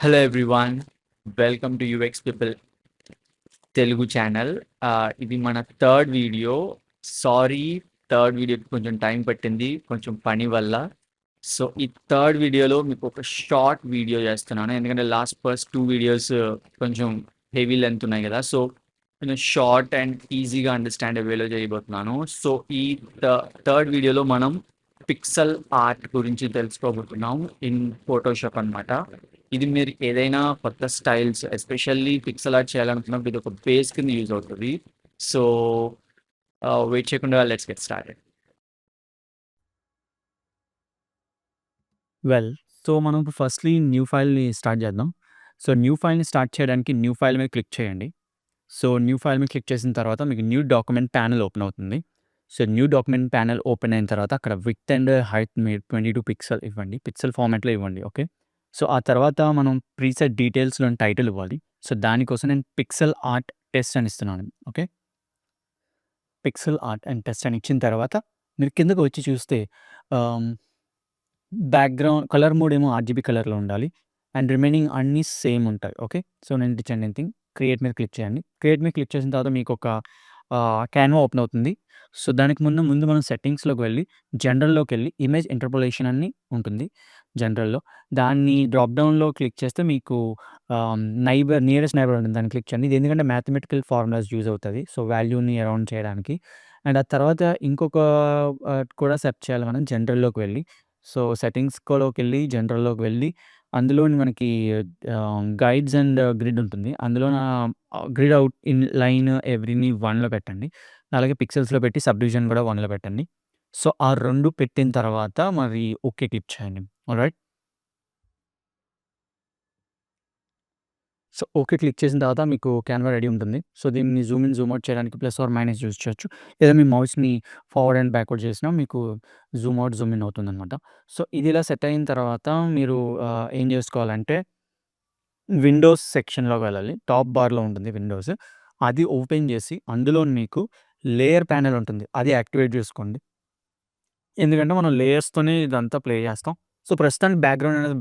Hello everyone, welcome to UX people Telugu channel. ఇది మన third video. Sorry, third వీడియోకి కొంచెం టైం పట్టింది, కొంచెం పని వల్ల. సో ఈ థర్డ్ వీడియోలో మీకు ఒక షార్ట్ వీడియో చేస్తున్నాను, ఎందుకంటే ఫస్ట్ టూ వీడియోస్ కొంచెం హెవీ లెంత్ ఉన్నాయి కదా. సో కొంచెం షార్ట్ అండ్ ఈజీగా అండర్స్టాండ్ అయ్యేలో చేయబోతున్నాను. సో ఈ థర్డ్ వీడియోలో మనం పిక్సెల్ ఆర్ట్ గురించి తెలుసుకోబోతున్నాం ఇన్ ఫోటోషాప్ అన్నమాట. ఇది మీరు ఏదైనా కొత్త స్టైల్స్ ఎస్పెషల్లీ పిక్సెల్ ఆర్ట్ చేయాలనుకున్నప్పుడు ఇది ఒక బేస్ కింద యూజ్ అవుతుంది. సో వెయిట్ చేయకుండా let's get started. Well, so మనం ఇప్పుడు ఫస్ట్‌లీ న్యూ ఫైల్‌ని స్టార్ట్ చేద్దాం. సో న్యూ ఫైల్‌ని స్టార్ట్ చేయడానికి న్యూ ఫైల్ మీద క్లిక్ చేయండి. సో న్యూ ఫైల్ మీద క్లిక్ చేసిన తర్వాత మీకు న్యూ డాక్యుమెంట్ ప్యానెల్ ఓపెన్ అవుతుంది. So new document panel open అయిన తర్వాత అక్కడ విడ్త్ అండ్ హైట్ మీరు 22 పిక్సెల్ ఇవ్వండి. పిక్సెల్ ఫార్మాట్‌లో ఇవ్వండి. ఓకే. సో ఆ తర్వాత మనం ప్రీసెట్ డీటెయిల్స్‌లోని టైటిల్ ఇవ్వాలి. సో దానికోసం నేను పిక్సెల్ ఆర్ట్ టెస్ట్ అని ఇస్తున్నాను. Okay. Pixel art and test అని ఇచ్చిన తర్వాత మీరు కిందకి వచ్చి చూస్తే ఆహ్ బ్యాక్‌గ్రౌండ్ కలర్ మోడ్ ఏమో ఆర్‌జీబీ కలర్‌లో ఉండాలి. అండ్ రిమైనింగ్ అన్నీ సేమ్ ఉంటాయి. ఓకే. సో నేను డిచ్ థింగ్ క్రియేట్ మీద క్లిక్ చేయండి. క్రియేట్ మీద క్లిక్ చేసిన తర్వాత మీకొక క్యాన్వా ఓపెన్ అవుతుంది. సో దానికి ముందు మనం సెట్టింగ్స్‌లోకి వెళ్ళి జనరల్‌లోకెళ్ళి ఇమేజ్ ఇంటర్పోలేషన్ అని ఉంటుంది జనరల్‌లో. దాన్ని డ్రాప్ డౌన్‌లో క్లిక్ చేస్తే మీకు నియరెస్ట్ నైబర్ ఉంటుంది. దాన్ని క్లిక్ చేయండి. ఇది ఎందుకంటే మ్యాథమెటికల్ ఫార్ములాస్ యూజ్ అవుతది. సో వాల్యూని అరౌండ్ చేయడానికి. అండ్ ఆ తర్వాత ఇంకొక కూడా సెర్చ్ చేయాలి మనం జనరల్‌లోకి వెళ్ళి. సో సెట్టింగ్స్‌లోకెళ్ళి జనరల్‌లోకి వెళ్ళి అందులోని మనకి గైడ్స్ అండ్ గ్రిడ్ ఉంటుంది. అందులోన గ్రిడ్ అవుట్ ఇన్ లైన్ ఎవ్రీని 1లో పెట్టండి. అలాగే పిక్సెల్స్‌లో పెట్టి సబ్ డివిజన్ కూడా 1లో పెట్టండి. సో ఆ 2 పెట్టిన తర్వాత మరి ఓకే క్లిక్ చేయండి. ఆల్‌రైట్. సో ఓకే క్లిక్ చేసిన తర్వాత మీకు క్యాన్వా రెడీ ఉంటుంది. సో దీన్ని జూమ్ ఇన్, జూమ్ అవుట్ చేయడానికి ప్లస్ ఆర్ మైనస్ యూజ్ చేయొచ్చు. లేదా మీ మౌస్‌ని ఫార్వర్డ్ అండ్ బ్యాక్వర్డ్ చేసినా మీకు జూమ్ అవుట్, జూమ్ ఇన్ అవుతుందనమాట. సో ఇది ఇలా సెట్ అయిన తర్వాత మీరు ఏం చేసుకోవాలంటే విండోస్ సెక్షన్‌లోకి వెళ్ళాలి. టాప్ బార్‌లో ఉంటుంది విండోస్. అది ఓపెన్ చేసి అందులో మీకు లేయర్ ప్యానెల్ ఉంటుంది. అది యాక్టివేట్ చేసుకోండి. ఎందుకంటే మనం లేయర్స్‌తోనే ఇదంతా ప్లే చేస్తాం. సో ప్రస్తుతానికి బ్యాక్‌గ్రౌండ్ అనేది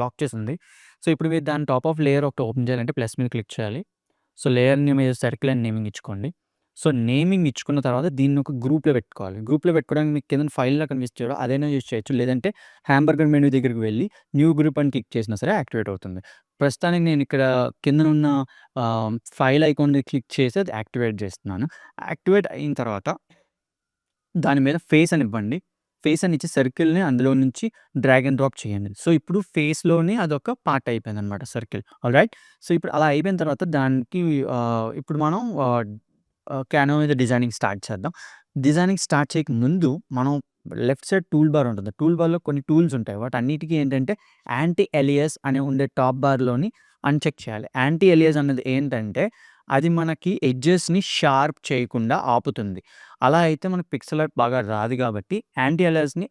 లాక్ చేసుంది. సో ఇప్పుడు మీరు దాని టాప్ ఆఫ్ లేయర్ ఒకటి ఓపెన్ చేయాలంటే ప్లస్ మీద క్లిక్ చేయాలి. సో లేయర్‌ని మీరు సర్కిల్ అని నేమింగ్ ఇచ్చుకోండి. సో నేమింగ్ ఇచ్చుకున్న తర్వాత దీన్ని ఒక గ్రూప్‌లో పెట్టుకోవాలి. గ్రూప్‌లో పెట్టుకోవడానికి మీకు కిందన ఫైల్‌లా కనిపిస్తుంది చూడు అదైనా యూజ్ చేయొచ్చు. లేదంటే హాంబర్గర్ మెనూ దగ్గరికి వెళ్లి న్యూ గ్రూప్ అని క్లిక్ చేసినా సరే యాక్టివేట్ అవుతుంది. ప్రస్తుతానికి నేను ఇక్కడ కిందనున్న ఫైల్ ఐకాన్‌ని క్లిక్ చేసి అది యాక్టివేట్ చేస్తున్నాను. యాక్టివేట్ అయిన తర్వాత దాని మీద ఫేస్ అని ఇవ్వండి. ఫేస్ అని ఇచ్చి సర్కిల్‌ని అందులో నుంచి డ్రాగ్ అండ్ డ్రాప్ చేయండి. సో ఇప్పుడు ఫేస్‌లోని అదొక పార్ట్ అయిపోయిందనమాట సర్కిల్. ఆల్‌రైట్. సో ఇప్పుడు అలా అయిపోయిన తర్వాత దానికి ఇప్పుడు మనం క్యాన్వా మీద డిజైనింగ్ స్టార్ట్ చేద్దాం. డిజైనింగ్ స్టార్ట్ చేయక ముందు మనం లెఫ్ట్ సైడ్ టూల్ బార్ ఉంటుంది. టూల్ బార్‌లో కొన్ని టూల్స్ ఉంటాయి. వాటన్నిటికి ఏంటంటే యాంటీ ఎలియాస్ అనే ఉండే టాప్ బార్‌లోని అన్‌చెక్ చేయాలి. యాంటీ ఎలియాస్ అన్నది ఏంటంటే అది మనకి ఎడ్జెస్‌ని షార్ప్ చేయకుండా ఆపుతుంది. అలా అయితే మనకు పిక్సెల్ ఆర్ట్ బాగా రాదు కాబట్టి యాంటీ అలియాస్‌ని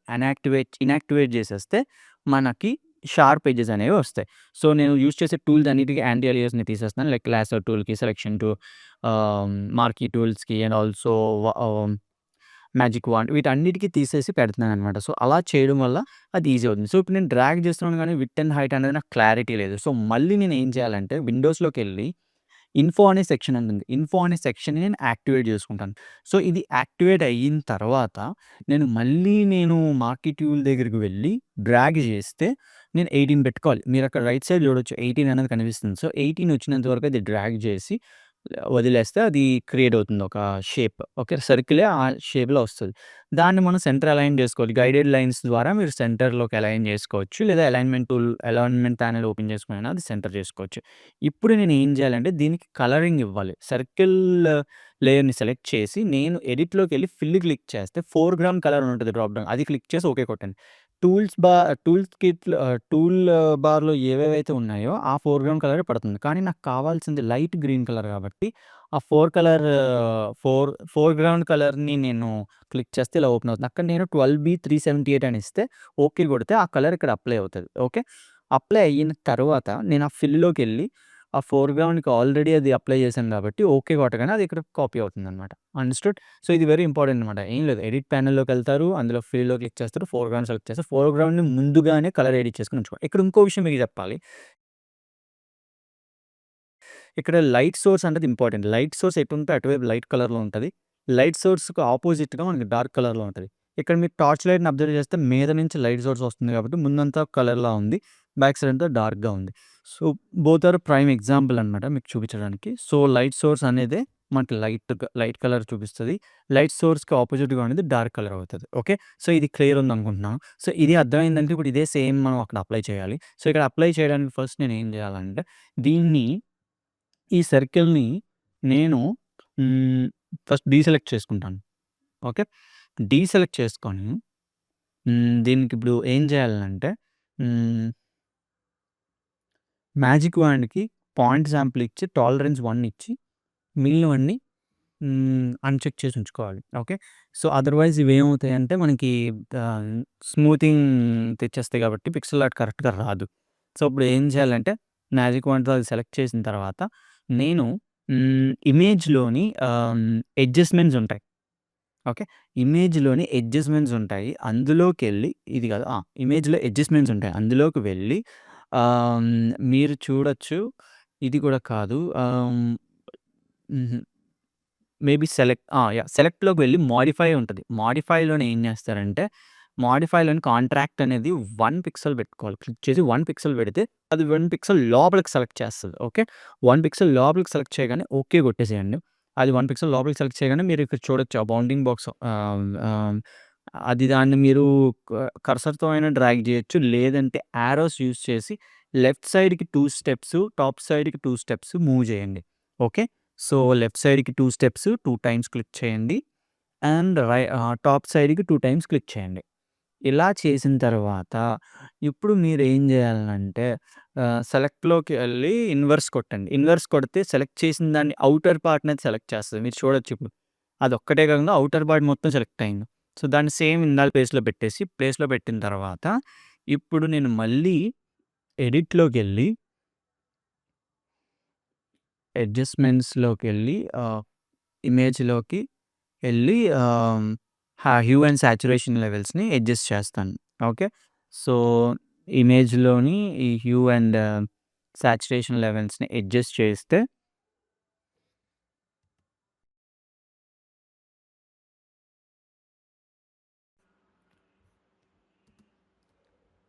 ఇనాక్టివేట్ చేసేస్తే మనకి షార్ప్ ఎడ్జెస్ అనేవి వస్తాయి. సో నేను యూజ్ చేసే టూల్స్ అన్నిటికి యాంటీ అలియాస్‌ని తీసేస్తున్నాను. లైక్ లాసో టూల్‌కి, సెలక్షన్ టూల్, మార్కీ టూల్స్‌కి అండ్ ఆల్సో మ్యాజిక్ వాండ్ వీటన్నిటికి తీసేసి పెడుతున్నాననమాట. సో అలా చేయడం వల్ల అది ఈజీ అవుతుంది. సో ఇప్పుడు నేను డ్రాగ్ చేస్తున్నాను గానీ విడ్త్ అండ్ హైట్ అనేది నాకు క్లారిటీ లేదు. సో మళ్ళీ నేను ఏం చేయాలంటే విండోస్‌లోకెళ్ళి ఇన్ఫో అనే సెక్షన్ ఉంటుంది. ఇన్ఫో అనే సెక్షన్‌ని నేను యాక్టివేట్ చేసుకుంటాను. సో ఇది యాక్టివేట్ అయిన తర్వాత నేను మార్కీ టూల్ దగ్గరికి వెళ్ళి డ్రాగ్ చేస్తే నేను 18 పెట్టుకోవాలి. మీరక్కడ రైట్ సైడ్ చూడొచ్చు 18 అనేది కనిపిస్తుంది. సో 18 వచ్చినంత వరకు అది డ్రాగ్ చేసి వదిలేస్తే అది క్రియేట్ అవుతుంది ఒక షేప్. ఓకే. సర్కిలే ఆ షేప్‌లో వస్తది. దాన్ని మనం సెంటర్ అలైన్ చేసుకోవాలి. గైడెడ్ లైన్స్ ద్వారా మీరు సెంటర్‌లోకి అలైన్ చేసుకోవచ్చు. లేదా అలైన్‌మెంట్ ప్యానెల్ ఓపెన్ చేసుకొనైనా అది సెంటర్ చేసుకోవచ్చు. ఇప్పుడు నేను ఏం చేయాలంటే దీనికి కలరింగ్ ఇవ్వాలి. సర్కిల్ లేయర్‌ని సెలెక్ట్ చేసి నేను ఎడిట్‌లోకెళ్ళి ఫిల్ క్లిక్ చేస్తే ఫోర్‌గ్రౌండ్ కలర్ అని ఉంటది డ్రాప్ డౌన్. అది క్లిక్ చేసి ఓకే కొట్టండి. టూల్ బార్‌లో ఏవేవైతే ఉన్నాయో ఆ ఫోర్‌గ్రౌండ్ కలరే పడుతుంది. కానీ నాకు కావాల్సింది లైట్ గ్రీన్ కలర్ కాబట్టి ఆ ఫోర్‌గ్రౌండ్ కలర్‌ని నేను క్లిక్ చేస్తే ఇలా ఓపెన్ అవుతుంది. అక్కడ నేను 12B378 అని ఇస్తే ఓకే కొడితే ఆ కలర్ ఇక్కడ అప్లై అవుతది. ఓకే. అప్లై అయిన తర్వాత నేను ఆ ఫిల్‌లోకెళ్ళి ఆ ఫోర్‌గ్రౌండ్‌కి ఆల్రెడీ అది అప్లై చేశాను కాబట్టి ఓకే కొట్టగానే అది ఇక్కడ కాపీ అవుతుందనమాట. అండర్‌స్టూడ్. సో ఇది వెరీ ఇంపార్టెంట్ అనమాట. ఏం లేదు ఎడిట్ ప్యానెల్‌లోకెళ్తారు. అందులో ఫిల్‌లో క్లిక్ చేస్తారు. ఫోర్‌గ్రౌండ్ సెలెక్ట్ చేస్తారు. ఫోర్‌గ్రౌండ్‌ని ముందుగానే కలర్ ఎడిట్ చేసుకొని ఉంచుకోవాలి. ఇక్కడ ఇంకో విషయం మీకు చెప్పాలి. ఇక్కడ లైట్ సోర్స్ అనేది ఇంపార్టెంట్. లైట్ సోర్స్ ఎటుంటే అటువైపు లైట్ కలర్‌లో ఉంటది. లైట్ సోర్స్‌కి ఆపోజిట్‌గా మనకి డార్క్ కలర్‌లో ఉంటది. ఇక్కడ మీరు టార్చ్ లైట్‌ని అబ్జర్వ్ చేస్తే మీద నుంచి లైట్ సోర్స్ వస్తుంది కాబట్టి ముందంతా కలర్‌లా ఉంది. బ్యాక్ సైడ్ అంతా డార్క్‌గా ఉంది. So, both are prime example అనమాట మీకు చూపించడానికి. సో, లైట్ సోర్స్ అనేదే మనకి లైట్ కలర్ చూపిస్తది. లైట్ సోర్స్‌కి ఆపోజిట్‌గా ఉండేది డార్క్ కలర్ అవుతది. ఓకే. సో, ఇది క్లియర్ ఉందనుకుంటున్నాను. సో, ఇది అర్థమైందంటే ఇప్పుడు ఇదే సేమ్ మనం అక్కడ అప్లై చేయాలి. సో, ఇక్కడ అప్లై చేయడానికి ఫస్ట్ నేనేం చేయాలంటే దీన్ని ఈ సర్కిల్‌ని నేను హ్మ్, ఫస్ట్ డీసెలెక్ట్ చేసుకుంటాను. ఓకే. డీసెలెక్ట్ చేసుకొని దీనికిప్పుడు ఏం చేయాలంటే హ్మ్, మ్యాజిక్ వాండ్‌కి పాయింట్ శాంపుల్ ఇచ్చి టాలరెన్స్ 1 ఇచ్చి మిగిలినవన్నీ అన్‌చెక్ చేసి ఉంచుకోవాలి. ఓకే. సో, అదర్‌వైజ్ ఇవేమవుతాయంటే మనకి ఆహ్, స్మూతింగ్ తెచ్చేస్తాయి కాబట్టి పిక్సెల్ ఆర్ట్ కరెక్ట్‌గా రాదు. సో, ఇప్పుడు ఏం చేయాలంటే మ్యాజిక్ వాండ్‌తో అది సెలెక్ట్ చేసిన తర్వాత నేను ఇమేజ్‌లోని అడ్జస్ట్‌మెంట్స్ ఉంటాయి. ఓకే. ఇమేజ్‌లోని అడ్జస్ట్‌మెంట్స్ ఉంటాయి. అందులోకెళ్ళి ఇది కాదు. ఇమేజ్‌లో అడ్జస్ట్‌మెంట్స్ ఉంటాయి. అందులోకి వెళ్ళి మీరు చూడొచ్చు. ఇది కూడా కాదు. హుహు. మేబీ సెలెక్ట్‌లోకి వెళ్లి మోడిఫై ఉంటది. మోడిఫైలోని ఏం చేస్తారంటే, మోడిఫైలోని కాంట్రాక్ట్ అనేది 1 పిక్సెల్ పెట్టుకోవాలి. క్లిక్ చేసి 1 పిక్సెల్ పెడితే అది 1 పిక్సెల్ లోపలికి సెలెక్ట్ చేస్తది. ఓకే. 1 పిక్సెల్ లోపలికి సెలెక్ట్ చేయగానే ఓకే కొట్టేసేయండి. అది 1 పిక్సెల్ లోపలికి సెలెక్ట్ చేయగానే మీరు ఇక్కడ చూడొచ్చు ఆ బౌండింగ్ బాక్స్ అది దాన్ని మీరు కర్సర్‌తో అయినా డ్రాగ్ చేయొచ్చు. లేదంటే యారోస్ యూజ్ చేసి లెఫ్ట్ సైడ్‌కి 2 స్టెప్స్, టాప్ సైడ్‌కి 2 స్టెప్స్ మూవ్ చేయండి. ఓకే. సో, లెఫ్ట్ సైడ్‌కి 2 స్టెప్స్ 2 టైమ్స్ క్లిక్ చేయండి. అండ్ టాప్ సైడ్‌కి 2 టైమ్స్ క్లిక్ చేయండి. ఇలా చేసిన తర్వాత ఇప్పుడు మీరేం జేయాలనంటే సెలెక్ట్‌లోకి ఎళ్లి ఇన్వర్స్ కొట్టండి. ఇన్వర్స్ కొడితే సెలెక్ట్ చేసిన దాన్ని ఔటర్ పార్ట్ అనేది సెలెక్ట్ చేస్తది. మీరు చూడొచ్చు ఇప్పుడు. అదొక్కటే కాకుండా ఔటర్ పార్ట్ మొత్తం సెలెక్ట్ అయింది. సో, దాన్ని సేమ్ ఇందాల ప్లేస్‌లో పెట్టేసి, ప్లేస్‌లో పెట్టిన తర్వాత ఇప్పుడు నేను మళ్ళీ ఎడిట్‌లోకెళ్ళి అడ్జస్ట్‌మెంట్స్‌లోకెళ్ళి ఇమేజ్‌లోకి ఎళ్లి హ్యూ అండ్ సాచురేషన్ లెవెల్స్‌ని అడ్జస్ట్ చేస్తాను. ఓకే. సో, ఇమేజ్‌లోని ఈ హ్యూ అండ్ సాచురేషన్ లెవెల్స్‌ని అడ్జస్ట్ చేస్తే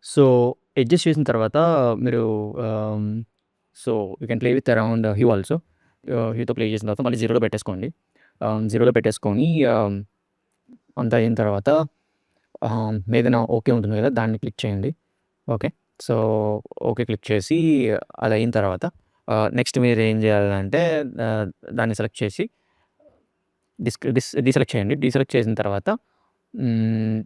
సో, అడ్జస్ట్ చేసిన తర్వాత మీరు ah, so, you can play with around hue also. హ్యూతో ప్లే చేసిన తర్వాత మళ్ళీ జీరోలో పెట్టేసుకోండి. జీరోలో పెట్టేసుకొని అంతా అయిన తర్వాత ఏదైనా ఓకే ఉంటుంది కదా! దాన్ని క్లిక్ చేయండి. ఓకే. సో, ఓకే క్లిక్ చేసి అదయిన తర్వాత నెక్స్ట్ మీరేం జేయాలంటే ఆహ్, దాన్ని సెలెక్ట్ చేసి డీసెలెక్ట్ చేయండి. డీసెలెక్ట్ చేసిన తర్వాత హ్మ్,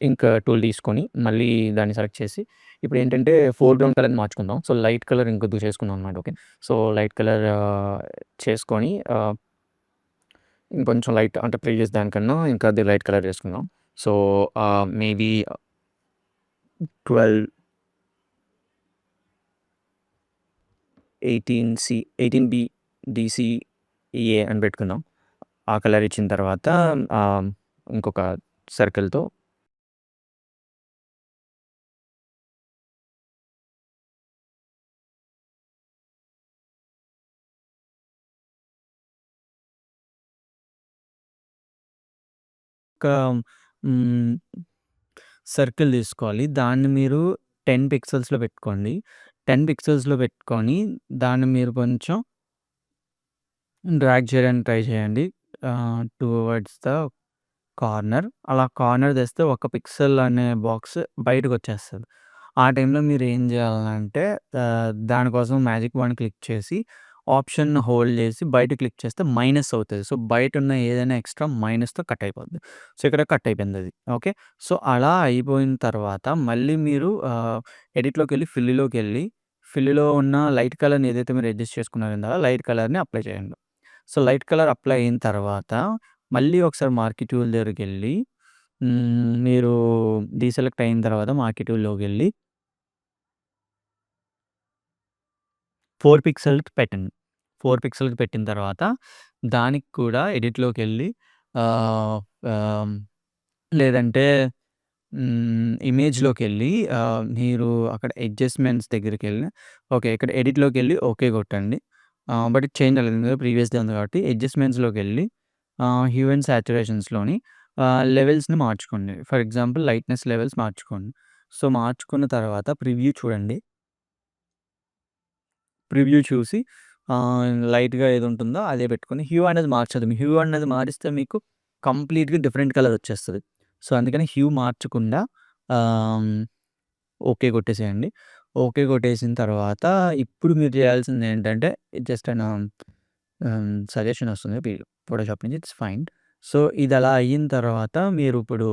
ఇంక్ టూల్ తీసుకొని మళ్ళీ దాన్ని సెలెక్ట్ చేసి ఇప్పుడేంటంటే ఫోర్‌గ్రౌండ్ కలర్‌ని మార్చుకుందాం. సో, లైట్ కలర్ ఇంకొద్దిగా చేసుకుందాం అనమాట. ఓకే. సో, లైట్ కలర్ చేసుకొని ఇంకొంచెం లైట్ అంటే ప్రీవియస్ దానికన్నా ఇంకా అది లైట్ కలర్ చేసుకుందాం. సో, మేబీ 12 18 బి డీసీఏ అని పెట్టుకుందాం. ఆ కలర్ ఇచ్చిన తర్వాత ఆహ్, ఇంకొక సర్కిల్‌తో ఒక హ్మ్, సర్కిల్ తీసుకోవాలి. దాన్ని మీరు 10 పిక్సెల్స్‌లో పెట్టుకోండి. 10 పిక్సెల్స్‌లో పెట్టుకొని దాన్ని మీరు కొంచెం డ్రాగ్ చేయడానికి ట్రై చేయండి. Towards the corner. అలా కార్నర్ తెస్తే ఒక పిక్సెల్ అనే బాక్స్ బయటకొచ్చేస్తది. ఆ టైంలో మీరేం జేయాలంటే దానికోసం మ్యాజిక్ వన్ క్లిక్ చేసి ఆప్షన్ హోల్డ్ చేసి బయట క్లిక్ చేస్తే మైనస్ అవుతది. సో, బయటున్న ఏదైనా ఎక్స్‌ట్రా మైనస్‌తో కట్ అయిపోద్ది. సో, ఇక్కడ కట్ అయిపోయిందది. ఓకే. సో, అలా అయిపోయిన తర్వాత మళ్ళీ మీరు ఎడిట్‌లోకెళ్ళి ఫిల్‌లో ఉన్న లైట్ కలర్‌ని ఏదైతే మీరు అడ్జస్ట్ చేసుకున్నారో ఇందాక లైట్ కలర్‌ని అప్లై చేయండి. సో, లైట్ కలర్ అప్లై అయిన తర్వాత మళ్ళీ ఒకసారి మార్కీ టూల్ దగ్గరికెళ్ళి మీరు డీసెలెక్ట్ అయిన తర్వాత మార్కీ టూల్‌లోకెళ్ళి 4 పిక్సెల్‌కి పెట్టండి. 4 పిక్సెల్‌కి పెట్టిన తర్వాత దానికి కూడా ఎడిట్‌లోకెళ్ళి ఆహ్, ఆహ్, లేదంటే ఇమేజ్‌లోకెళ్ళి మీరు అక్కడ అడ్జస్ట్‌మెంట్స్ దగ్గరికెళ్ళి ఓకే. ఇక్కడ ఎడిట్‌లోకెళ్ళి ఓకే కొట్టండి. బట్ ఇది చేంజ్ అవ్వలేదు. ఎందుకంటే ప్రీవియస్‌దే ఉంది కాబట్టి అడ్జస్ట్‌మెంట్స్‌లోకెళ్ళి హ్యూ అండ్ సాచురేషన్స్‌లోని లెవెల్స్‌ని మార్చుకోండి. ఫర్ ఎగ్జాంపుల్ లైట్‌నెస్ లెవెల్స్ మార్చుకోండి. సో, మార్చుకున్న తర్వాత ప్రివ్యూ చూడండి. ప్రివ్యూ చూసి లైట్‌గా ఏదుంటుందో అదే పెట్టుకొని హ్యూ అనేది మార్చొద్దు. హ్యూ అనేది మారిస్తే మీకు కంప్లీట్‌గా డిఫరెంట్ కలర్ వచ్చేస్తది. సో, అందుకని హ్యూ మార్చకుండా ఆహ్, ఓకే కొట్టేసేయండి. ఓకే కొట్టేసిన తర్వాత ఇప్పుడు మీరు చేయాల్సిందేంటంటే జస్ట్ సజెషన్ వస్తుంది ఫోటోషాప్ నుంచి ఇట్స్ ఫైన్. సో, ఇదలా అయిన తర్వాత మీరిప్పుడు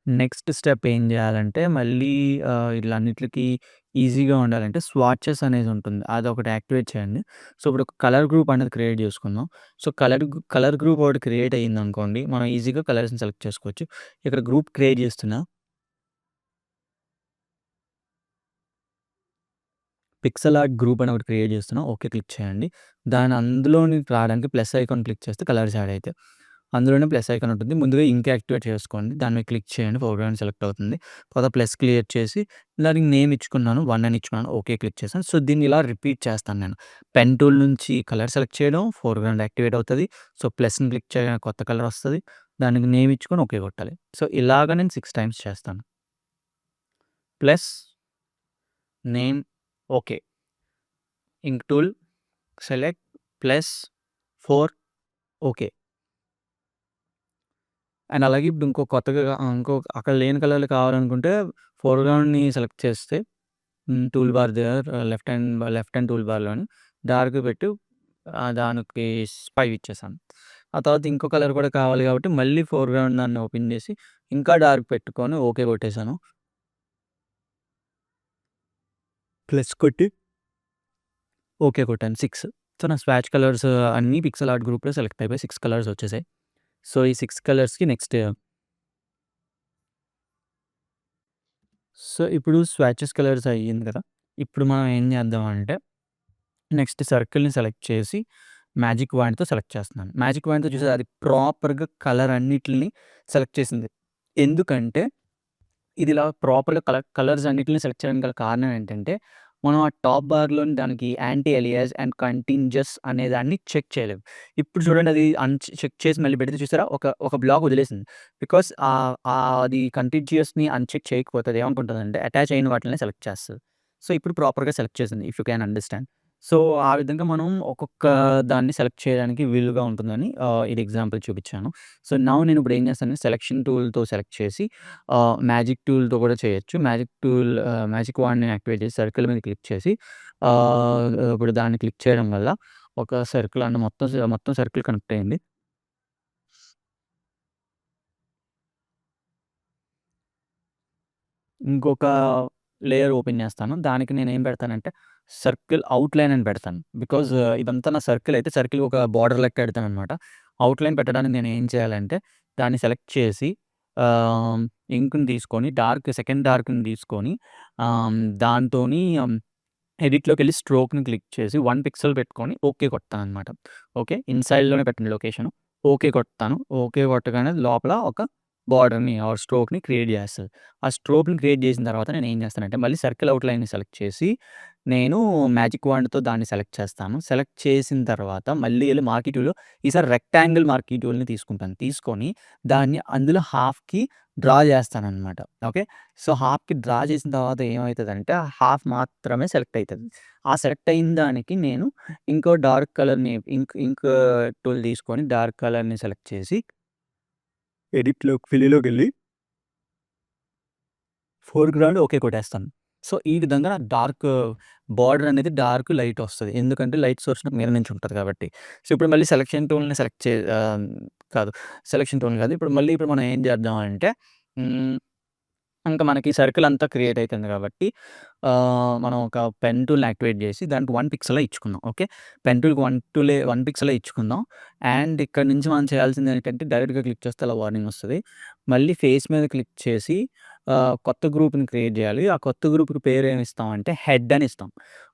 నెక్స్ట్ స్టెప్ ఏం జేయాలంటే మళ్ళీ ఈట్లన్నిట్లికి ఈజీగా ఉండాలంటే స్వాచెస్ అనేదుంటుంది. అదొకటి యాక్టివేట్ చేయండి. సో, ఇప్పుడు ఒక కలర్ గ్రూప్ అనేది క్రియేట్ జేసుకుందాం. సో, కలర్ గ్రూప్ ఒకటి క్రియేట్ అయిందనుకోండి, మనం ఈజీగా కలర్స్‌ని సెలెక్ట్ చేసుకోవచ్చు. ఇక్కడ గ్రూప్ క్రియేట్ జేస్తున్నా. పిక్సెల్ ఆర్ట్ గ్రూప్ అని ఒకటి క్రియేట్ జేస్తున్నా. ఓకే క్లిక్ చేయండి. అందులోనికి రావడానికి ప్లస్ ఐకాన్ క్లిక్ చేస్తే కలర్స్ యాడ్ అయితాయి. అందులోనే ప్లస్ ఐకాన్ ఉంటుంది. ముందుగా ఇంక్ యాక్టివేట్ చేసుకోండి. దాని మీద క్లిక్ చేయండి. ఫోర్‌గ్రౌండ్ సెలెక్ట్ అవుతుంది. తర్వాత ప్లస్ క్లియర్ చేసి దానికి నేమ్ ఇచ్చుకున్నాను. 1 అని ఇచ్చుకున్నాను. ఓకే క్లిక్ చేశాను. సో, దీన్ని ఇలా రిపీట్ చేస్తాను నేను. పెన్ టూల్ నుంచి కలర్ సెలెక్ట్ చేయడం, ఫోర్‌గ్రౌండ్ యాక్టివేట్ అవుతది. సో, ప్లస్‌ని క్లిక్ చేయగానే కొత్త కలర్ వస్తది. దానికి నేమ్ ఇచ్చుకొని ఓకే కొట్టాలి. సో, ఇలాగ నేను 6 టైమ్స్ చేస్తాను. Plus, name, okay. Ink tool, select, plus, 4 okay. And అలాగే ఇప్పుడు ఇంకో కొత్తగా ఇంకో అక్కడ లేని కలర్‌లు కావాలనుకుంటే ఫోర్‌గ్రౌండ్‌ని సెలెక్ట్ చేస్తే tool bar there left hand tool బార్‌లోని డార్క్ పెట్టి దానికి 5 ఇచ్చేసాను. ఆ తర్వాత ఇంకో కలర్ కూడా కావాలి కాబట్టి మళ్ళీ ఫోర్‌గ్రౌండ్ దాన్ని ఓపెన్ చేసి ఇంకా డార్క్ పెట్టుకొని ఓకే కొట్టేసాను. ప్లస్ కొట్టి ఓకే కొట్టాను 6. సో, నా స్వాచ్ కలర్స్ అన్నీ పిక్సెల్ ఆర్ట్ గ్రూప్‌లో సెలెక్ట్ అయిపోయాయి. 6 కలర్స్ వచ్చేసాయి. సో, ఈ 6 కలర్స్‌కి నెక్స్ట్ సో, ఇప్పుడు స్వాచెస్ కలర్స్ అయ్యింది కదా! ఇప్పుడు మనం ఏం చేద్దామంటే నెక్స్ట్ సర్కిల్‌ని సెలెక్ట్ చేసి మ్యాజిక్ వాండ్‌తో సెలెక్ట్ చేస్తున్నాను. మ్యాజిక్ వాండ్‌తో చూసారా అది ప్రాపర్‌గా కలర్ అన్నిటిని సెలెక్ట్ చేసింది. ఎందుకంటే ఇది ఇలా ప్రాపర్‌గా కలర్స్ అన్నిటిని సెలెక్ట్ చేయడానికి గల కారణం ఏంటంటే, మనం ఆ టాప్ బార్‌లోని దానికి యాంటీ ఎలియాస్ అండ్ కంటింజస్ అనే దాన్ని చెక్ చేయలేము. ఇప్పుడు చూడండి అది చెక్ చేసి మళ్ళీ పెడితే చూసారా ఒక బ్లాక్ వదిలేసింది. బికాజ్ అది కంటిన్యూయస్‌ని అన్‌చెక్ చేయకపోతే అది ఏమనుకుంటదంటే అటాచ్ అయిన వాటిల్ని సెలెక్ట్ చేస్తది. సో, ఇప్పుడు ప్రాపర్‌గా సెలెక్ట్ చేసింది. If you can understand. So, ఆ విధంగా మనం ఒక్కొక్క దాన్ని సెలెక్ట్ చేయడానికి వీలుగా ఉంటుందని ఇది ఎగ్జాంపుల్ చూపించాను. సో, నౌ నేను ఇప్పుడు ఏం చేస్తానంటే సెలక్షన్ టూల్‌తో సెలెక్ట్ చేసి మ్యాజిక్ టూల్‌తో కూడా చేయొచ్చు. మ్యాజిక్ వాండ్‌ని యాక్టివేట్ చేసి సర్కిల్ మీద క్లిక్ చేసి ఇప్పుడు దాన్ని క్లిక్ చేయడం వల్ల ఒక సర్కిల్ అంటే మొత్తం సర్కిల్ కనెక్ట్ అయింది. ఇంకొక లేయర్ ఓపెన్ చేస్తాను. దానికి నేనేం పెడతానంటే సర్కిల్ ఔట్‌లైన్ అని పెడతాను. బికాజ్ ఇదంతా నా సర్కిల్ అయితే సర్కిల్ ఒక బోర్డర్ లెక్క ఎడతాననమాట. ఔట్‌లైన్ పెట్టడానికి నేనేం చేయాలంటే దాన్ని సెలెక్ట్ చేసి ఆహ్, ఇంక్‌ని తీసుకొని సెకండ్ డార్క్‌ని తీసుకొని దాంతోని ఎడిట్‌లోకెళ్ళి స్ట్రోక్‌ని క్లిక్ చేసి 1 పిక్సెల్ పెట్టుకొని ఓకే కొడతాననమాట. ఓకే. ఇన్‌సైడ్‌లోనే పెట్టండి లొకేషను. ఓకే కొడతాను. ఓకే కొట్టగానే లోపల ఒక బోర్డర్‌ని ఆర్ స్ట్రోక్‌ని క్రియేట్ చేస్తది. ఆ స్ట్రోక్‌ని క్రియేట్ చేసిన తర్వాత నేనేం చేస్తానంటే మళ్ళీ సర్కిల్ ఔట్‌లైన్‌ని సెలెక్ట్ చేసి నేను మ్యాజిక్ వాండ్‌తో దాన్ని సెలెక్ట్ చేస్తాను. సెలెక్ట్ చేసిన తర్వాత మళ్ళీ ఎళ్లి మార్కీ టూల్‌లో ఈసారి రెక్టాంగిల్ మార్కీ టూల్‌ని తీసుకుంటాను. తీసుకొని దాన్ని అందులో హాఫ్‌కి డ్రా చేస్తాననమాట. ఓకే. సో, హాఫ్‌కి డ్రా చేసిన తర్వాత ఏమైతదంటే, హాఫ్ మాత్రమే సెలెక్ట్ అయితది. ఆ సెలెక్ట్ అయిన దానికి నేను ఇంకో డార్క్ కలర్‌ని ఇంక్ టూల్ తీసుకొని డార్క్ కలర్‌ని సెలెక్ట్ చేసి ఫిల్‌లోకెళ్ళి ఫోర్‌గ్రౌండ్ ఓకే కొట్టేస్తాను. సో, ఈ విధంగా నాకు బోర్డర్ అనేది లైట్ వస్తది. ఎందుకంటే లైట్ సోర్స్ నాకు మీద నుంచి ఉంటది కాబట్టి. సో, ఇప్పుడు మళ్ళీ కాదు. సెలక్షన్ టూల్ కాదు. ఇప్పుడు మనం ఏం చేద్దాం అంటే హ్మ్. ఇంక మనకి సర్కిల్ అంతా క్రియేట్ అయితుంది కాబట్టి మనం ఒక పెన్ టూల్‌ని యాక్టివేట్ చేసి దానికి 1 పిక్సెలే ఇచ్చుకుందాం. ఓకే. పెన్ టూల్‌కి 1 పిక్సెలే ఇచ్చుకుందాం. అండ్ ఇక్కడ నుంచి మనం చేయాల్సింది ఏంటంటే డైరెక్ట్‌గా క్లిక్ చేస్తే అలా వార్నింగ్ వస్తది. మళ్ళీ ఫేస్ మీద క్లిక్ చేసి కొత్త గ్రూప్‌ని క్రియేట్ జేయాలి. ఆ కొత్త గ్రూప్‌కి పేరేమిస్తామంటే హెడ్ అని ఇస్తాం.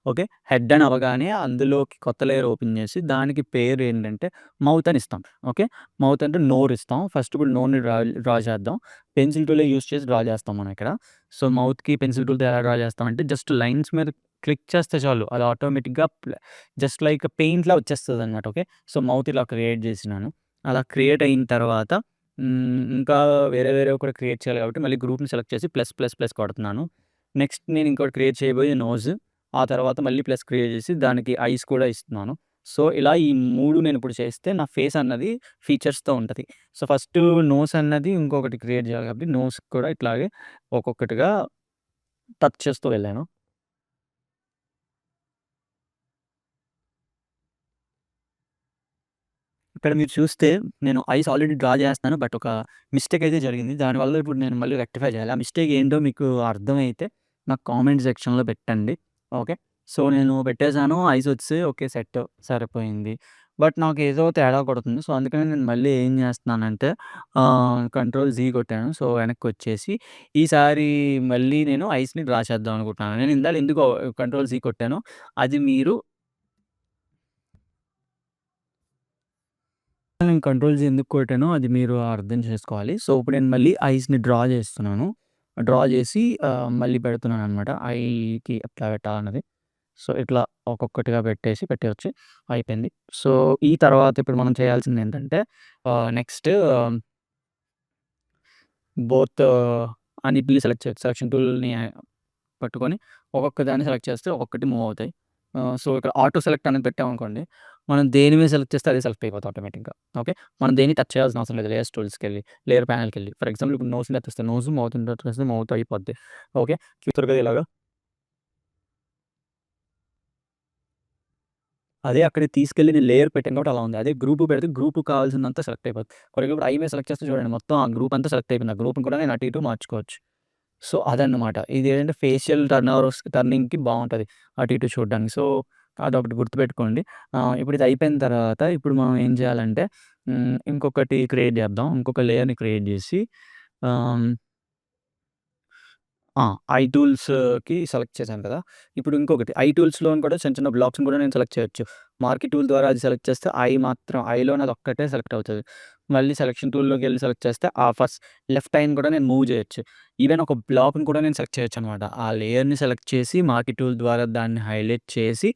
ఓకే. హెడ్ అని అవ్వగానే అందులోకి కొత్త లేయర్ ఓపెన్ జేసి దానికి పేరేంటంటే మౌత్ అని ఇస్తాం. ఓకే. మౌత్ అంటే నోరిస్తాం. ఫస్ట్ ఇప్పుడు నోరుని డ్రా చేద్దాం. పెన్సిల్ టూలే యూజ్ చేసి డ్రా చేస్తాం మనం ఇక్కడ. సో, మౌత్‌కి పెన్సిల్ టూల్‌తో ఎలా డ్రా చేస్తామంటే జస్ట్ లైన్స్ మీద క్లిక్ చేస్తే చాలు. అది ఆటోమేటిక్‌గా జస్ట్ లైక్ పెయింట్‌లా వచ్చేస్తదనమాట. ఓకే. సో, మౌత్ ఇలా క్రియేట్ చేసినాను. అలా క్రియేట్ అయిన తర్వాత ఇంకా వేరే వేరేవి కూడా క్రియేట్ చేయాలి కాబట్టి మళ్ళీ గ్రూప్‌ని సెలెక్ట్ చేసి ప్లస్, ప్లస్, ప్లస్ కొడుతున్నాను. నెక్స్ట్ నేను ఇంకోటి క్రియేట్ చేయబోయే నోస్. ఆ తర్వాత మళ్ళీ ప్లస్ క్రియేట్ చేసి దానికి ఐస్ కూడా ఇస్తున్నాను. సో, ఇలా ఈ 3 నేనిప్పుడు చేస్తే నా ఫేస్ అన్నది ఫీచర్స్‌తో ఉంటది. సో, ఫస్టు నోస్ అన్నది ఇంకొకటి క్రియేట్ చేయాలి కాబట్టి నోస్‌కి కూడా ఇట్లాగే ఒక్కొక్కటిగా టచ్ చేస్తూ వెళ్ళాను. ఇక్కడ మీరు చూస్తే నేను ఐస్ ఆల్రెడీ డ్రా చేస్తున్నాను. బట్ ఒక మిస్టేక్ అయితే జరిగింది. దానివల్ల ఇప్పుడు నేను మళ్ళీ రెక్టిఫై చేయాలి. ఆ మిస్టేక్ ఏంటో మీకు అర్థమైతే నాకు కామెంట్ సెక్షన్‌లో పెట్టండి. ఓకే. సో, నేను పెట్టేసాను. ఐస్ వచ్చేసాయి. ఓకే. సెట్ సరిపోయింది. బట్ నాకేదో తేడా కొడుతుంది. సో, అందుకని నేను మళ్ళీ ఏం చేస్తున్నానంటే కంట్రోల్ జీ కొట్టాను. సో, వెనక్కొచ్చేసి ఈసారి మళ్ళీ నేను ఐస్‌ని డ్రా చేద్దాం అనుకుంటున్నాను. నేను ఇందాక ఎందుకు కంట్రోల్ జీ కొట్టానో అది మీరు నేను కంట్రోల్ జీ ఎందుకు కొట్టానో అది మీరు అర్థం చేసుకోవాలి. సో, ఇప్పుడు నేను మళ్ళీ ఐస్‌ని డ్రా చేస్తున్నాను. డ్రా చేసి మళ్ళీ పెడుతున్నాననమాట. ఐకి ఎట్లా పెట్టాలన్నది. సో, ఇట్లా ఒక్కొక్కటిగా పెట్టేయొచ్చు. అయిపోయింది. సో, ఈ తర్వాత ఇప్పుడు మనం చేయాల్సిందేంటంటే నెక్స్ట్ బోత్ అన్నిటిని సెలెక్ట్ చేయొచ్చు. సెలక్షన్ టూల్‌ని పట్టుకొని ఒక్కొక్క దాన్ని సెలెక్ట్ చేస్తే ఒక్కొక్కటి మూవ్ అవుతాయి. సో, ఇక్కడ ఆటో సెలెక్ట్ అనేది పెట్టామనుకోండి, మనం దేని మీద సెలెక్ట్ చేస్తే అదే సెలెక్ట్ అయిపోద్ది ఆటోమేటిక్‌గా. ఓకే. మనం దేన్ని టచ్ చేయాల్సిన అవసరం లేదు. లేయర్స్ టూల్స్‌కెళ్ళి, లేయర్ ప్యానెల్‌కెళ్ళి. ఫర్ ఎగ్జాంపుల్ ఇప్పుడు నోస్‌ని టచ్ చేస్తే నోస్, మౌత్‌ని టచ్ చేస్తే మౌత్ అయిపోద్ది. ఓకే. చూసారు కదా ఇలాగా. అదే అక్కడికి తీసుకెళ్ళి నేను లేయర్ పెట్టాను కాబట్టి అలా ఉంది. అదే గ్రూప్ పెడితే గ్రూప్‌కి కావాల్సిందంతా సెలెక్ట్ అయిపోద్ది. ఫర్ ఎగ్జాంపుల్ ఐ మీద సెలెక్ట్ చేస్తే చూడండి మొత్తం ఆ గ్రూప్ అంతా సెలెక్ట్ అయిపోయింది. ఆ గ్రూప్‌ని కూడా నేను అటు ఇటు మార్చుకోవచ్చు. సో, అదన్నమాట. ఇదేంటంటే ఫేషియల్ టర్నింగ్‌కి బావుంటది. అటు ఇటు చూడడానికి. సో, అదొకటి గుర్తుపెట్టుకోండి. ఇప్పుడు ఇది అయిపోయిన తర్వాత ఇప్పుడు మనం ఏం చేయాలంటే ఇంకొకటి క్రియేట్ చేద్దాం. ఇంకొక లేయర్‌ని క్రియేట్ చేసి ఆహ్ ఆ! ఐ టూల్స్‌కి సెలెక్ట్ చేశాను కదా! ఇప్పుడు ఇంకొకటి ఐ టూల్స్‌లోని కూడా చిన్న చిన్న బ్లాక్స్‌ని కూడా నేను సెలెక్ట్ చేయొచ్చు. మార్కీ టూల్ ద్వారా అది సెలెక్ట్ చేస్తే ఐలోనే అదొక్కటే సెలెక్ట్ అవుతది. మళ్ళీ సెలక్షన్ టూల్‌లోకెళ్ళి సెలెక్ట్ చేస్తే ఆ ఫస్ట్ లెఫ్ట్ ఐని కూడా నేను మూవ్ చేయొచ్చు. ఈవెన్ ఒక బ్లాక్‌ని కూడా నేను సెలెక్ట్ చేయొచ్చనమాట. ఆ లేయర్‌ని సెలెక్ట్ చేసి మార్కీ టూల్ ద్వారా దాన్ని హైలైట్ చేసి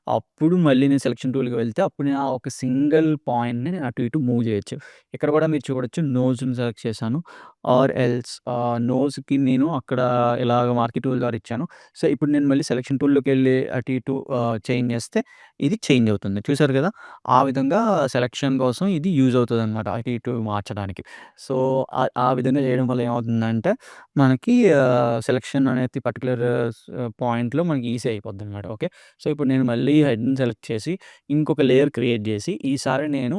అప్పుడు మళ్ళీ నేను సెలక్షన్ టూల్‌కి వెళ్తే అప్పుడు నేను ఆ ఒక సింగిల్ పాయింట్‌ని నేను అటు ఇటు మూవ్ చేయొచ్చు. ఇక్కడ కూడా మీరు చూడొచ్చు నోస్‌ని సెలెక్ట్ చేశాను. ఆర్ ఎల్స్ నోస్‌కి నేను అక్కడ ఇలాగ మార్కీ టూల్ ద్వారా ఇచ్చాను. సో, ఇప్పుడు నేను మళ్ళీ సెలక్షన్ టూల్‌లోకెళ్ళి అటు ఇటు చేంజ్ చేస్తే ఇది చేంజ్ అవుతుంది. చూసారు కదా! ఆ విధంగా సెలక్షన్ కోసం ఇది యూజ్ అవుతదనమాట. అటు ఇటు మార్చడానికి. సో, ఆ విధంగా చేయడం వల్ల ఏమవుతుందంటే మనకి సెలక్షన్ అనేది పర్టిక్యులర్ పాయింట్‌లో మనకి ఈజీ అయిపోద్దనమాట. ఓకే. సో, ఇప్పుడు నేను మళ్ళీ హెడ్‌ని సెలెక్ట్ చేసి ఇంకొక లేయర్ క్రియేట్ చేసి ఈసారి నేను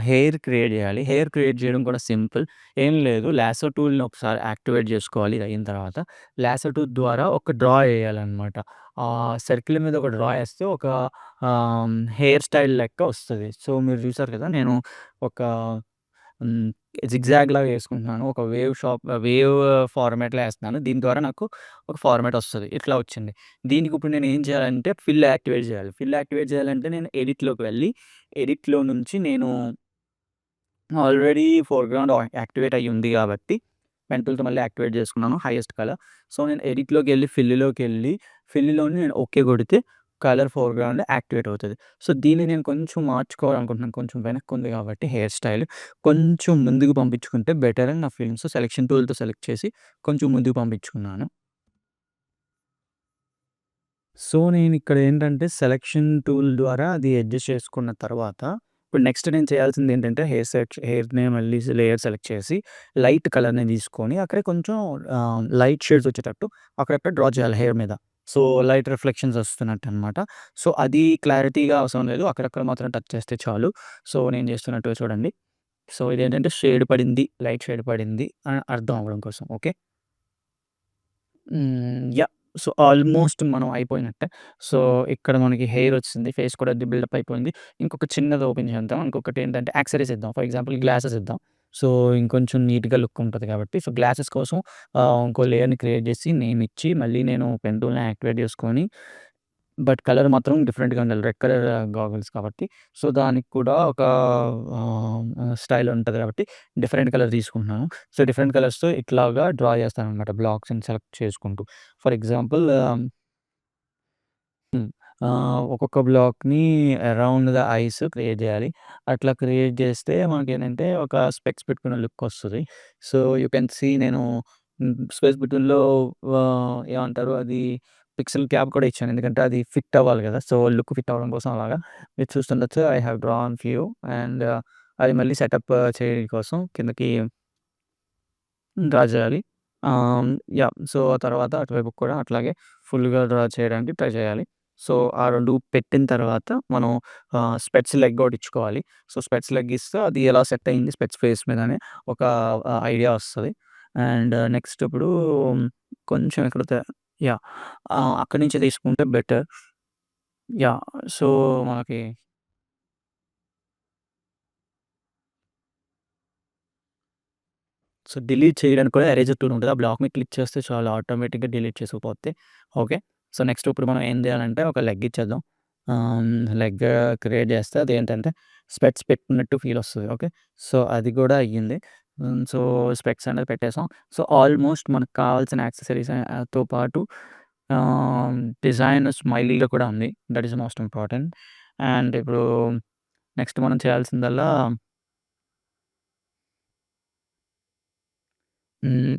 హెయిర్ క్రియేట్ చేయాలి. హెయిర్ క్రియేట్ చేయడం కూడా సింపుల్. ఏం లేదు. లాసో టూల్‌ని ఒకసారి యాక్టివేట్ జేసుకోవాలి. ఇది అయిన తర్వాత లాసో టూల్ ద్వారా ఒక డ్రా ఎయాలనమాట. సర్కిల్ మీద ఒక డ్రా ఏస్తే ఒక హెయిర్ స్టైల్ లెక్క వస్తది. సో, మీరు చూసారు కదా! నేను ఒక హ్మ్. జిగ్‌జాగ్ లాగా ఏసుకుంటున్నాను. ఒక వేవ్ ఫార్మాట్‌లో ఏస్తున్నాను. దీని ద్వారా నాకు ఒక ఫార్మాట్ వస్తది. ఇట్లా వచ్చింది. దీనికి ఇప్పుడు నేను ఏం చేయాలంటే ఫిల్ యాక్టివేట్ చేయాలి. ఫిల్ యాక్టివేట్ చేయాలంటే నేను ఎడిట్‌లోకి వెళ్ళి ఎడిట్‌లో నుంచి నేను ఆల్రెడీ ఫోర్‌గ్రౌండ్ యాక్టివేట్ అయ్యి ఉంది గాబట్టి, పెన్ టూల్‌తో మళ్ళీ యాక్టివేట్ చేసుకున్నాను హైయెస్ట్ కలర్. సో, నేను ఎడిట్‌లోకెళ్ళి ఫిల్‌లోని నేను ఓకే కొడితే కలర్ ఫోర్‌గ్రౌండ్ యాక్టివేట్ అవుతది. సో, దీన్ని నేను కొంచెం మార్చుకోవాలనుకుంటున్నాను. కొంచెం వెనక్కుంది గాబట్టి హెయిర్ స్టైల్ కొంచెం ముందుకు పంపించుకుంటే బెటర్ అని నా ఫీలింగ్. సో, సెలక్షన్ టూల్‌తో సెలెక్ట్ చేసి కొంచెం ముందుకు పంపించుకున్నాను. సో, నేనిక్కడ ఏంటంటే సెలక్షన్ టూల్ ద్వారా అది అడ్జస్ట్ చేసుకున్న తర్వాత, ఇప్పుడు నెక్స్ట్ నేను చేయాల్సిందేంటంటే హెయిర్‌ని మళ్ళీ లేయర్ సెలెక్ట్ చేసి లైట్ కలర్‌ని తీసుకొని అక్కడే కొంచెం లైట్ షేడ్స్ వచ్చేటట్టు అక్కడక్కడ డ్రా చేయాలి హెయిర్ మీద. సో, లైట్ రిఫ్లెక్షన్స్ వస్తున్నట్టనమాట. సో, అది క్లారిటీగా అవసరం లేదు. అక్కడక్కడ మాత్రం టచ్ చేస్తే చాలు. సో, నేను చేస్తున్నట్టుగా చూడండి. సో, ఇదేంటంటే షేడ్ పడింది, లైట్ షేడ్ పడింది అని అర్థం అవ్వడం కోసం. ఓకే. యాహ్! సో, ఆల్‌మోస్ట్ మనం అయిపోయినట్టే. సో, ఇక్కడ మనకి హెయిర్ వచ్చింది. ఫేస్ కూడా బిల్డప్ అయిపోయింది. ఇంకొక చిన్నది ఓపెన్ చేద్దాం. ఇంకొకటేంటంటే యాక్సెసరీస్ ఇద్దాం. ఫర్ ఎగ్జాంపుల్ గ్లాసెస్ ఇద్దాం. సో, ఇంకొంచెం నీట్‌గా లుక్ ఉంటది కాబట్టి, సో, గ్లాసెస్ కోసం ఇంకో లేయర్‌ని క్రియేట్ జేసి నేమ్ ఇచ్చి, మళ్ళీ నేను పెన్ టూల్‌ని యాక్టివేట్ జేసుకొని, బట్ కలర్ మాత్రం డిఫరెంట్‌గా ఉండాలి. రెడ్ కలర్ గాగల్స్ కాబట్టి, సో, దానికి కూడా ఒక స్టైల్ ఉంటది కాబట్టి, డిఫరెంట్ కలర్ తీసుకుంటున్నాను. సో, డిఫరెంట్ కలర్స్‌తో ఇట్లాగా డ్రా చేస్తాననమాట బ్లాక్స్‌ని సెలెక్ట్ చేసుకుంటూ. ఫర్ ఎగ్జాంపుల్ హ్మ్. ఒక్కొక్క బ్లాక్‌ని అరౌండ్ ద ఐస్ క్రియేట్ జేయాలి. అట్లా క్రియేట్ జేస్తే మనకేంటంటే ఒక స్పెక్స్ పెట్టుకున్న లుక్కొస్తది. సో, యూ కెన్ సీ నేను స్పేస్ బిట్వీన్‌లో ఏమంటారు అది పిక్సెల్ క్యాప్ కూడా ఇచ్చాను. ఎందుకంటే అది ఫిట్ అవ్వాలి గదా! సో, లుక్ ఫిట్ అవ్వడం కోసం అలాగా మీరు చూస్తుండొచ్చు. I have drawn few and అది మళ్ళీ సెటప్ చేయడం కోసం కిందకి డ్రా చేయాలి. యాహ్! సో, ఆ తర్వాత అటువైపుకి కూడా అట్లాగే ఫుల్‌గా డ్రా చేయడానికి ట్రై చేయాలి. సో, ఆ 2 పెట్టిన తర్వాత మనం స్పెట్స్ లెగ్ ఒకటి ఇచ్చుకోవాలి. సో, స్పెట్స్ లెగ్ ఇస్తే అది ఎలా సెట్ అయింది స్పెట్స్ ఫేస్ మీద అని ఒక ఐడియా వస్తది. అండ్ నెక్స్ట్ ఇప్పుడు కొంచెం ఇక్కడ యాహ్! అక్కడి నుంచే తీసుకుంటే బెటర్. యాహ్! సో, మనకి సో, డిలీట్ చేయడానికి కూడా ఎరేజర్ టూల్ ఉంటది. ఆ బ్లాక్ మీద క్లిక్ చేస్తే చాలు ఆటోమేటిక్‌గా డిలీట్ చేసుకుపోద్ది. ఓకే. సో, నెక్స్ట్ ఇప్పుడు మనం ఏం చేయాలంటే ఒక లెగ్ ఇచ్చేద్దాం. లెగ్ క్రియేట్ చేస్తే అదేంటంటే స్పెక్స్ పెట్టుకున్నట్టు ఫీల్ వస్తది. ఓకే. సో, అది కూడా అయ్యింది. సో, స్పెక్స్ అనేది పెట్టేసాం. సో, ఆల్మోస్ట్ మనకు కావాల్సిన యాక్సెసరీస్ తో పాటు ఆహ్, డిజైన్ స్మైలీగా కూడా ఉంది. That is most important. And ఇప్పుడు నెక్స్ట్ మనం చేయాల్సిందల్లా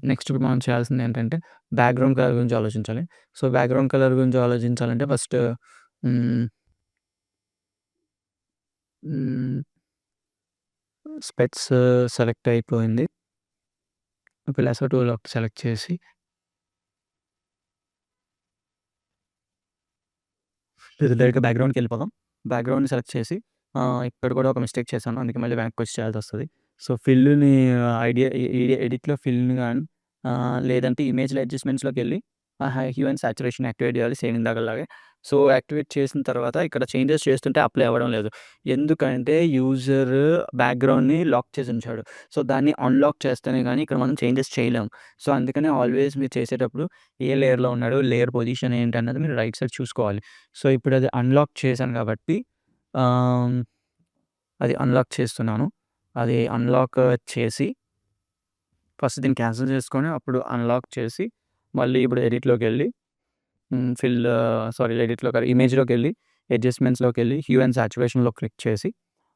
నెక్స్ట్ ఇప్పుడు మనం చేయాల్సిందేంటంటే, బ్యాక్‌గ్రౌండ్ కలర్ గురించి ఆలోచించాలి. సో, బ్యాక్‌గ్రౌండ్ కలర్ గురించి ఆలోచించాలంటే ఫస్ట్ హ్మ్, హ్మ్, స్పెట్స్ సెలెక్ట్ అయిపోయింది. ఇప్పుడు లెసర్ టూల్ ఒకటి సెలెక్ట్ చేసి, డైరెక్ట్‌గా బ్యాక్‌గ్రౌండ్‌కెళ్ళిపోదాం. బ్యాక్‌గ్రౌండ్‌ని సెలెక్ట్ చేసి ఇక్కడ కూడా ఒక మిస్టేక్ చేశాను. అందుకే మళ్ళీ వెనక్కొచ్చి చేయాల్సొస్తది. సో, ఫిల్‌ని ఐడియా ఎడిట్‌లో ఫిల్‌ని గాని లేదంటే ఇమేజ్‌లో అడ్జస్ట్‌మెంట్స్‌లోకెళ్ళి హ్యూ అండ్ సాచురేషన్ యాక్టివేట్ చేయాలి సేమ్ ఇందాకలాగే. సో, యాక్టివేట్ చేసిన తర్వాత ఇక్కడ చేంజెస్ చేస్తుంటే అప్లై అవ్వడం లేదు. ఎందుకంటే యూజర్ బ్యాక్‌గ్రౌండ్‌ని లాక్ చేసి ఉంచాడు. సో, దాన్ని అన్‌లాక్ చేస్తేనే గాని ఇక్కడ మనం చేంజెస్ చేయలేం. సో, అందుకనే ఆల్వేస్ మీరు చేసేటప్పుడు ఏ లేయర్‌లో ఉన్నాడు, లేయర్ పొజిషన్ ఏంటన్నది మీరు రైట్ సైడ్ చూసుకోవాలి. సో, ఇప్పుడది అన్‌లాక్ చేశాను కాబట్టి ఆహ్, అది అన్‌లాక్ చేస్తున్నాను. అది అన్‌లాక్ చేసి ఫస్ట్ దీన్ని క్యాన్సెల్ చేసుకొని అప్పుడు అన్‌లాక్ చేసి మళ్ళీ ఇప్పుడు ఎడిట్‌లోకెళ్ళి ఎడిట్‌లో కాదు ఇమేజ్‌లోకెళ్ళి అడ్జస్ట్‌మెంట్స్‌లోకెళ్ళి హ్యూ అండ్ సాచురేషన్‌లో క్లిక్ చేసి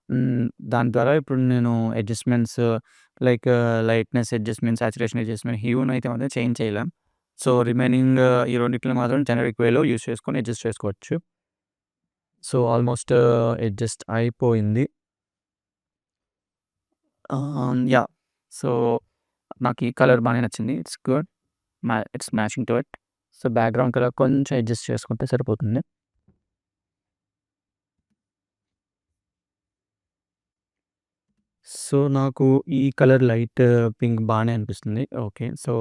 హ్మ్, దాని ద్వారా ఇప్పుడు నేను adjustments like lightness adjustment, saturation adjustment, హ్యూనయితే మాత్రం చేంజ్ చేయలేం. సో, రిమైనింగ్ ఈ రెండిటిని మాత్రం జెనరిక్ వేలో యూజ్ చేసుకొని అడ్జస్ట్ చేసుకోవచ్చు. సో, ఆల్మోస్ట్ అడ్జస్ట్ అయిపోయింది. యాహ్! సో, నాకు ఈ కలర్ బానే నచ్చింది. It's good. It's matching to it. So, background colour కొంచెం అడ్జస్ట్ చేసుకుంటే సరిపోతుంది. సో, నాకు ఈ కలర్ లైట్ పింక్ బానే అనిపిస్తుంది. ఓకే. సో,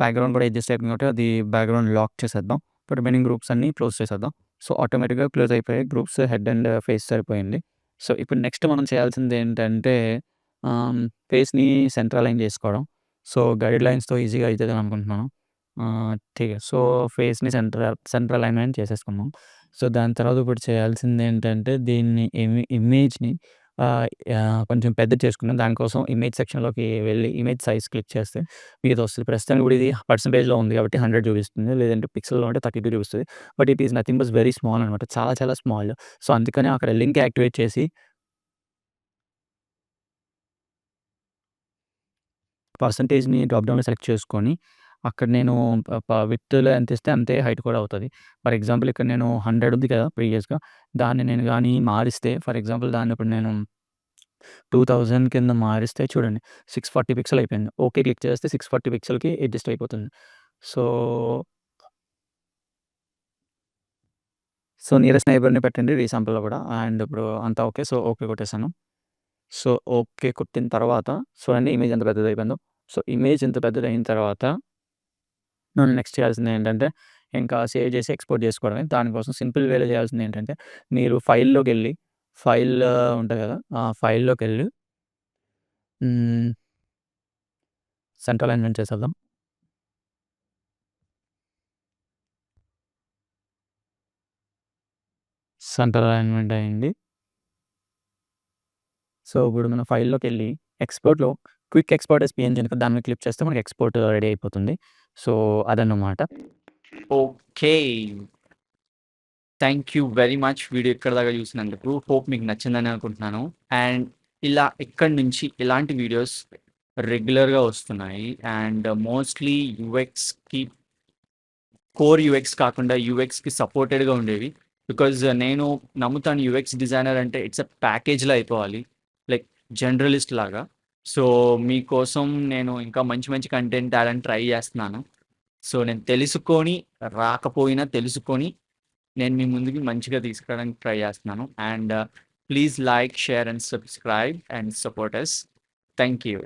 బ్యాక్‌గ్రౌండ్ కూడా అడ్జస్ట్ అయిపోయింది కాబట్టి అది బ్యాక్‌గ్రౌండ్ లాక్ చేసేద్దాం. ఇప్పుడు రిమైనింగ్ గ్రూప్స్ అన్నీ క్లోజ్ చేసేద్దాం. సో, ఆటోమేటిక్‌గా క్లోజ్ అయిపోయాయి. గ్రూప్స్ హెడ్ అండ్ ఫేస్ సరిపోయింది. సో, ఇప్పుడు నెక్స్ట్ మనం చేయాల్సిందేంటంటే ఆహ్, ఫేస్‌ని సెంటర్ అలైన్ చేసుకోవడం. సో, గైడ్ లైన్స్‌తో ఈజీగా అయితదని అనుకుంటున్నాను. ఠీక్ హై. సో, ఫేస్‌ని సెంటర్ అలైన్‌మెంట్ చేసేసుకున్నాం. సో, దాని తర్వాత ఇప్పుడు చేయాల్సిందేంటంటే దీన్ని ఇమేజ్‌ని ఆహ్, కొంచెం పెద్దది చేసుకున్నాం. దానికోసం ఇమేజ్ సెక్షన్‌లోకి వెళ్ళి ఇమేజ్ సైజ్ క్లిక్ చేస్తే మీదొస్తది. ప్రస్తుతానికి కూడా ఇది పర్సెంటేజ్‌లో ఉంది కాబట్టి 100 చూపిస్తుంది. లేదంటే పిక్సెల్‌లో ఉంటే 32 చూపిస్తది. But it is nothing but very small అనమాట. చాలా చాలా స్మాల్. సో, అందుకనే అక్కడ లింక్ యాక్టివేట్ చేసి పర్సెంటేజ్‌ని డ్రాప్ డౌన్‌లో సెలెక్ట్ చేసుకొని అక్కడ నేను విడ్త్‌లో ఎంతిస్తే అంతే హైట్ కూడా అవుతది. ఫర్ ఎగ్జాంపుల్ ఇక్కడ నేను 100 ఉంది కదా! ప్రీవియస్‌గా దాన్ని నేను గాని మారిస్తే ఫర్ ఎగ్జాంపుల్ దాన్ని ఇప్పుడు నేను 2000 కింద మారిస్తే చూడండి 640 పిక్సెల్ అయిపోయింది. ఓకే క్లిక్ చేస్తే 640 పిక్సెల్‌కి అడ్జస్ట్ అయిపోతుంది. సో, నియరెస్ట్ నైబర్‌ని పెట్టండి రీశాంపుల్‌లో కూడా అండ్ ఇప్పుడు అంతా ఓకే. సో, ఓకే కొట్టేసాను. సో, ఓకే కొట్టిన తర్వాత చూడండి ఇమేజ్ ఎంత పెద్దదయిపోయిందో. సో, ఇమేజ్ ఇంత పెద్దదయిన తర్వాత మనం నెక్స్ట్ చేయాల్సిందేంటంటే ఇంకా సేవ్ చేసి ఎక్స్‌పోర్ట్ చేసుకోవడమే. దానికోసం సింపుల్ వేలో చేయాల్సిందేంటంటే మీరు ఫైల్‌లోకెళ్ళి ఫైల్ ఉంటది కదా! ఆ ఫైల్‌లోకెళ్ళి సెంటర్ అలైన్మెంట్ చేసేద్దాం. సెంటర్ అలైన్మెంట్ అయింది. సో, ఇప్పుడు మన ఫైల్‌లోకెళ్ళి ఎక్స్‌పోర్ట్‌లో క్విక్ ఎక్స్‌పోర్ట్ యాస్ పీఎన్‌జీ ఉంది కదా! దాని మీద క్లిక్ చేస్తే మనకి ఎక్స్‌పోర్ట్ రెడీ అయిపోతుంది. సో, అదన్నమాట. Okay. Thank you very much video ఇక్కడి దాకా చూసినందుకు. హోప్ మీకు నచ్చిందని అనుకుంటున్నాను. అండ్ ఇలా ఇక్కడి నుంచి ఇలాంటి వీడియోస్ రెగ్యులర్‌గా వస్తున్నాయి. అండ్ మోస్ట్‌లీ యూఎక్స్‌కి కోర్ యూఎక్స్ కాకుండా యూఎక్స్‌కి సపోర్టెడ్‌గా ఉండేవి. బికాజ్ నేను నమ్ముతాను యూఎక్స్ డిజైనర్ అంటే ఇట్స్ ఎ ప్యాకేజ్‌లా అయిపోవాలి. లైక్ జనరలిస్ట్ లాగా. సో, మీకోసం నేను ఇంకా మంచి మంచి కంటెంట్ తేడానికి ట్రై చేస్తున్నాను. సో, నేను తెలుసుకొని రాకపోయినా తెలుసుకొని నేను మీ ముందుకి మంచిగా తీసుకురావడానికి ట్రై చేస్తున్నాను. And please like, share and subscribe and support us. Thank you.